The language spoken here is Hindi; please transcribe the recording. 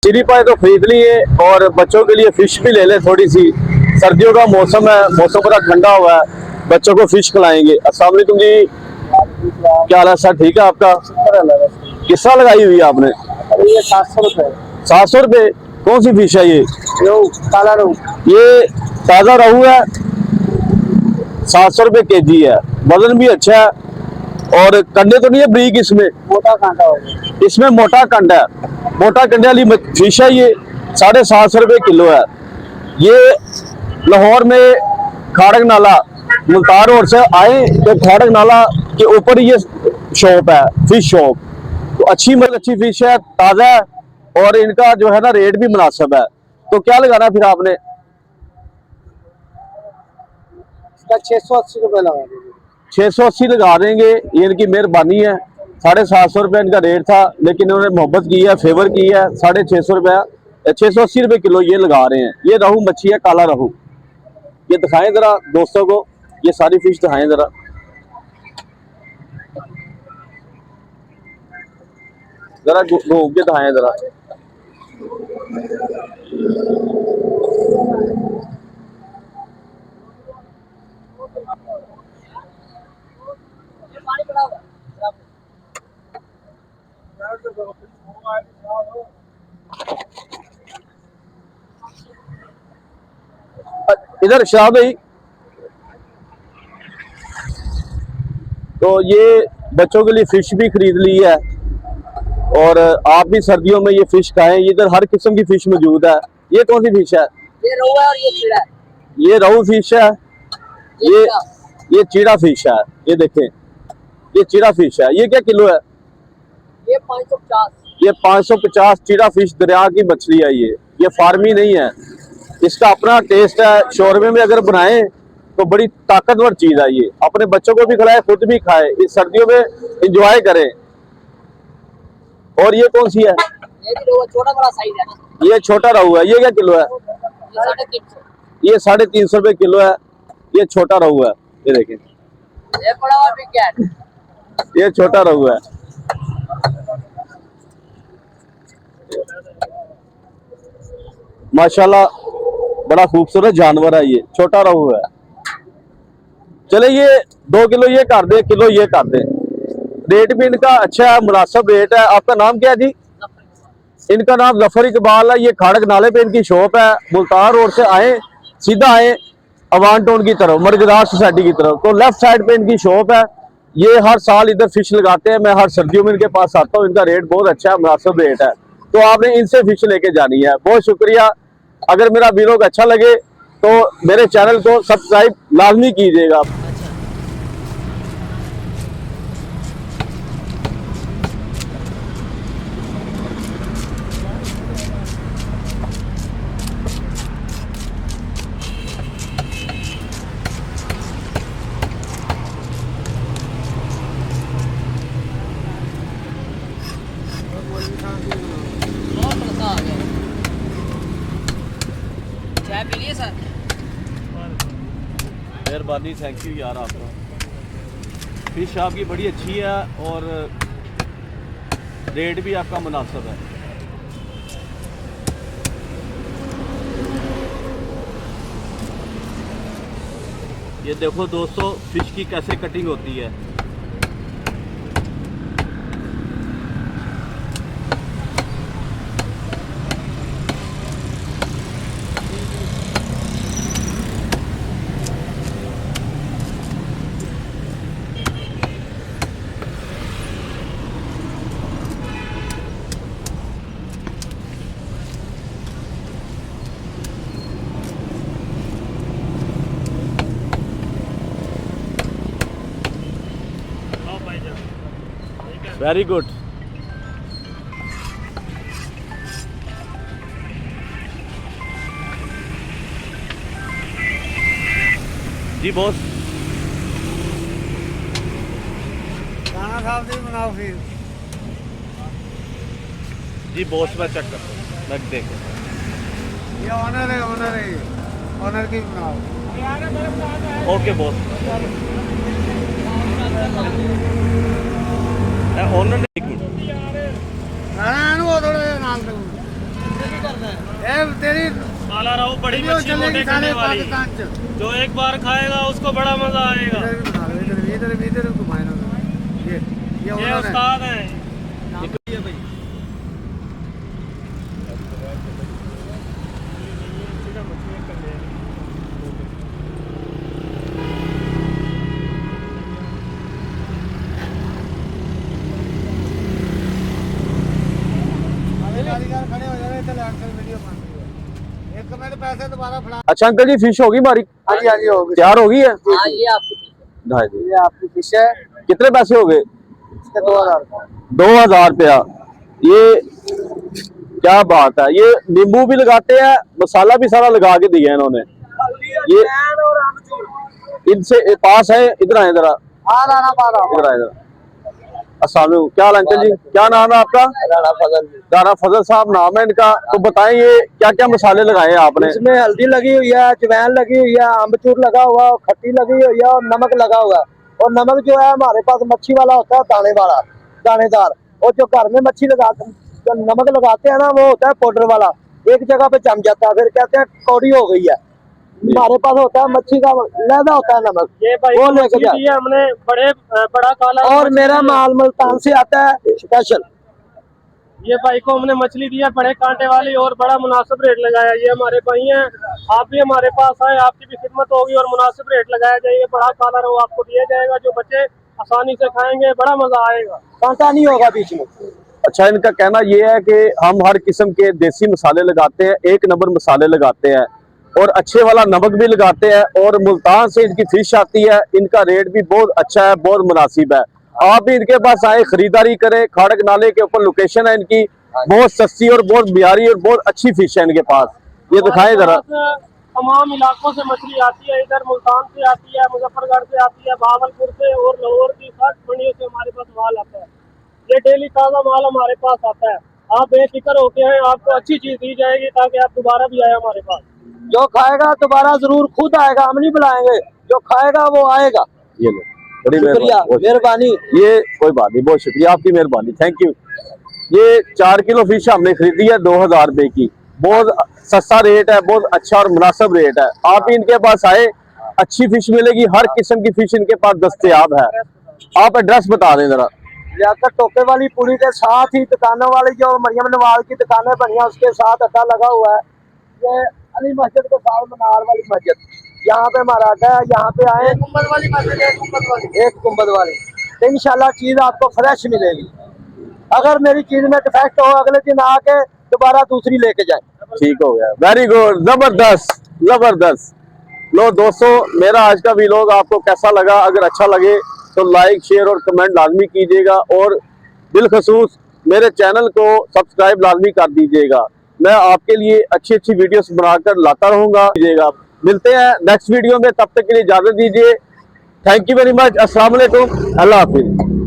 चिली पाए तो खरीद लिए और बच्चों के लिए फिश भी ले लें थोड़ी सी। सर्दियों का मौसम है, मौसम बड़ा ठंडा हुआ है, बच्चों को फिश खिलाएंगे। अस्सलाम वालेकुम जी, क्या हाल है सर? ठीक है आपका? किस तरह लगाई हुई है आपने? ये 700 रुपए। 700 रुपये? कौन सी फिश है ये? रोहू, काला रोहू। ये ताज़ा रहू है, 700 रुपये केजी है। वजन भी अच्छा है और कंडे तो नहीं है ब्रीक इसमें? मोटा कांटा होगा। इसमें मोटा कंडा है, मोटा कंडे वाली फिश है ये। 750 रुपये किलो है ये। लाहौर में खाड़क नाला मुल्तान रोड से आए तो खाड़क नाला के ऊपर ये शॉप है, फिश शॉप। तो अच्छी फिश है, ताज़ा है और इनका जो है ना रेट भी मुनासिब है। तो क्या लगाना फिर आपने? इसका 680 रुपए लगा दीजिए। 680 लगा देंगे, ये इनकी मेहरबानी है। 750 रुपये इनका रेट था, लेकिन इन्होंने मोहब्बत की है, फेवर की है। 650 रुपया, 680 रुपये किलो ये लगा रहे हैं। ये रहू मच्छी है, काला रहू। ये दिखाएं जरा दोस्तों को, ये सारी फिश दिखाएं जरा। जरा घूम के दिखाएं जरा। इधर शाह भाई, तो ये बच्चों के लिए फिश भी खरीद ली है और आप भी सर्दियों में ये फिश खाएं। इधर हर किस्म की फिश मौजूद है। ये कौन सी फिश है? ये रोहू है और ये चीड़ा है। ये रहू फिश है। ये चीड़ा फिश है। ये देखें, ये चीड़ा फिश है। ये क्या किलो है? ये 550। ये 550 चीड़ा फिश दरिया की मछली है ये फार्मी नहीं है। इसका अपना टेस्ट है। शोरमे में अगर बनाएं तो बड़ी ताकतवर चीज है ये। अपने बच्चों को भी खिलाए, खुद भी खाए, इस सर्दियों में एंजॉय करें। और ये कौन सी है? ये भी रोहू, छोटा बड़ा साइज है। ये छोटा रहू है। ये क्या किलो है? ये 350। ये 350 रुपये किलो है। ये छोटा रहू है। ये देखें, ये बड़ा और बिग कैट। ये छोटा रहू है। माशाल्लाह बड़ा खूबसूरत जानवर है ये, छोटा रहू है। चले ये 2 किलो ये कर दे, किलो ये कर दे। रेट भी इनका अच्छा है, मुनासिब रेट है। आपका नाम क्या है जी? इनका नाम जफर इकबाल है। ये खाड़क नाले पे इनकी शॉप है। मुल्तान रोड से आए, सीधा आए अवान टाउन की तरफ, मर्गदार सोसाइटी की तरफ, तो लेफ्ट साइड पे इनकी शॉप है। ये हर साल इधर फिश लगाते हैं। मैं हर सर्दियों में इनके पास आता हूँ। इनका रेट बहुत अच्छा है, मुनासिब रेट है। तो आपने इनसे फिश लेके जानी है। बहुत शुक्रिया। अगर मेरा वीडियो अच्छा लगे तो मेरे चैनल को सब्सक्राइब लाजमी कीजिएगा। चाय पी लिए सर? मेहरबानी, थैंक यू यार आपका। फिश आपकी बड़ी अच्छी है और रेट भी आपका मुनासिब है। ये देखो दोस्तों, फिश की कैसे कटिंग होती है। Very good. जी बॉस, खाना साहब से बनाओ फिर। जी बॉस मैं चेक करता हूँ, मैं देख। ये ऑनर है, ऑनर की बनाओ। Okay boss. ऑनर ना वो थोड़ा नाम दो। ए तेरी काला रोहू बड़ी वीडियो मछली चलेगी मोटे सारे करने वाली, पाकिस्तान च जो एक बार खाएगा उसको बड़ा मजा आएगा। इधर इधर घुमाए ना ये ये ओनर है। उस्ताद है। कारीगर खड़े हो जाए चल एक्शन वीडियो बन रही है। एक मिनट पैसे दोबारा फड़ा। अच्छा अंकल जी, फिश होगी हमारी? हाँ जी होगी। तैयार होगी है? हाँ ये आपकी ढाई जी। ये आपकी फिश है। कितने पैसे हो गए? इसके 2000 2000 रुपया। ये क्या बात है, ये नींबू भी लगाते हैं, मसाला भी सारा लगा के दिया है इन्होंने। ये इनसे पास है, इधर आए जरा, हाँ राणा पारा इधर आए जरा। अस्सलाम वालेकुम, क्या हाल अंकल जी, क्या नाम है आपका? राणा फजल। राणा फजल साहब नाम है इनका। तो बताएं ये क्या क्या मसाले लगाए हैं आपने? इसमें हल्दी लगी हुई है, अजवाइन लगी हुई है, अम्बचूर लगा हुआ है, खट्टी लगी हुई है और नमक लगा हुआ है। और नमक जो है हमारे पास मच्छी वाला होता है, दाने वाला, दानेदार। और जो घर में मच्छी लगाते जो नमक लगाते हैं ना, वो होता है पाउडर वाला, एक जगह पे जम जाता है, फिर कहते हैं कौड़ी हो गई है। हमारे पास होता है मच्छी का लहदा होता है नमक, ये भाई वो को लेके मछली जाओ। दी है हमने, बड़ा काला और मछली मेरा दी है। माल मुल्तान से आता है स्पेशल। ये भाई को हमने मछली दी है बड़े कांटे वाली, और बड़ा मुनासिब रेट लगाया। ये हमारे भाई हैं, आप भी हमारे पास आए, आपकी भी खिदमत होगी और मुनासिब रेट लगाया जाएगा। बड़ा काला रोहू आपको दिया जाएगा, जो बच्चे आसानी से खाएंगे, बड़ा मजा आएगा, कांटा नहीं होगा बीच में। अच्छा, इनका कहना ये है कि हम हर किस्म के देसी मसाले लगाते हैं, एक नंबर मसाले लगाते हैं और अच्छे वाला नमक भी लगाते हैं, और मुल्तान से इनकी फिश आती है। इनका रेट भी बहुत अच्छा है, बहुत मुनासिब है। आप भी इनके पास आए, खरीदारी करें। खाड़क नाले के ऊपर लोकेशन है इनकी, बहुत सस्ती और बहुत बिहारी और बहुत अच्छी फिश है इनके पास। ये दिखाएं जरा। तमाम इलाकों से मछली आती है, इधर मुल्तान से आती है, मुजफ्फरगढ़ से आती है, भावलपुर से और लाहौर की सब मंडियों से हमारे पास माल आता है। ये डेली ताज़ा माल हमारे पास आता है। आप बेफिक्र होके हैं, आपको अच्छी चीज दी जाएगी ताकि आप दोबारा भी आए हमारे पास। जो खाएगा दोबारा जरूर खुद आएगा, हम नहीं बुलाएंगे, जो खाएगा वो आएगा। ये लो, बड़ी शुक्रिया, मेहरबानी। ये कोई बात नहीं, बहुत शुक्रिया, आपकी मेहरबानी, थैंक यू। ये 4 किलो फिश हमने खरीदी है 2000 रुपए की। बहुत सस्ता रेट है, बहुत अच्छा और मुनासिब रेट है। आप भी इनके पास आए, अच्छी फिश मिलेगी, हर किस्म की फिश इनके पास दस्तयाब है। आप एड्रेस बता दें जरा। लियाकत टोके वाली पुली के साथ ही दुकानों वाली जो मरियम नवाज की दुकानें बनी है, उसके साथ अड्डा लगा हुआ है। ये अली मस्जिद के साथ मनार वाली मस्जिद, यहाँ पे हमारा अड्डा है। यहाँ पे आए, गुंबद वाली मस्जिद है, एक गुंबद वाली। तो इंशाल्लाह चीज आपको फ्रेश मिलेगी। अगर मेरी चीज में डिफेक्ट हो, अगले दिन आके दोबारा दूसरी लेके जाए। ठीक हो गया, वेरी गुड, जबरदस्त जबरदस्त। लो दोस्तों, मेरा आज का वीलॉग आपको कैसा लगा? अगर अच्छा लगे तो लाइक, शेयर और कमेंट लाजमी कीजिएगा, और बिलखसूस मेरे चैनल को सब्सक्राइब लाजमी कर दीजिएगा। मैं आपके लिए अच्छी अच्छी वीडियोस बनाकर लाता रहूंगा। मिलते हैं नेक्स्ट वीडियो में, तब तक के लिए इजाजत दीजिए। Thank you very much. अस्सलाम वालेकुम, अल्लाह हाफिज।